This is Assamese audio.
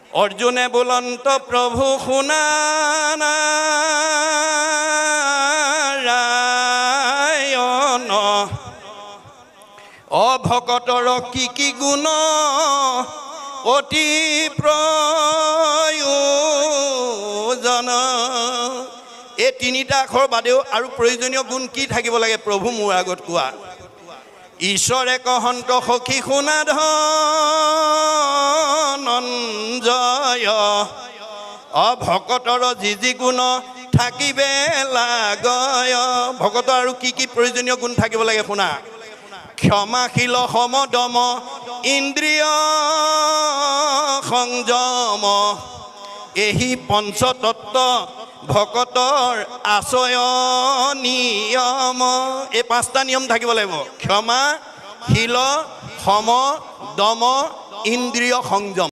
অৰ্জুনে বুলন্ত প্ৰভু শুনা নাৰায়ণ অভকতৰ কি গুণ অতি প্ৰয়োজন। এই তিনিটা আখৰ বাদেও আৰু প্ৰয়োজনীয় গুণ কি থাকিব লাগে প্ৰভু মোৰ আগত কোৱা। ঈশ্বৰে কহন্ত সখী শুনা ধনঞ্জয় অভকতৰ যি গুণ থাকিবে লাগয়। ভকত আৰু কি প্ৰয়োজনীয় গুণ থাকিব লাগে শুনা। ক্ষমাশীল সমদম ইন্দ্ৰিয় সংযম এহি পঞ্চতত্ত্ব ভকতৰ আচয় নিয়ম। এই পাঁচটা নিয়ম থাকিব লাগিব। ক্ষমা শীল সম দম ইন্দ্ৰিয় সংযম।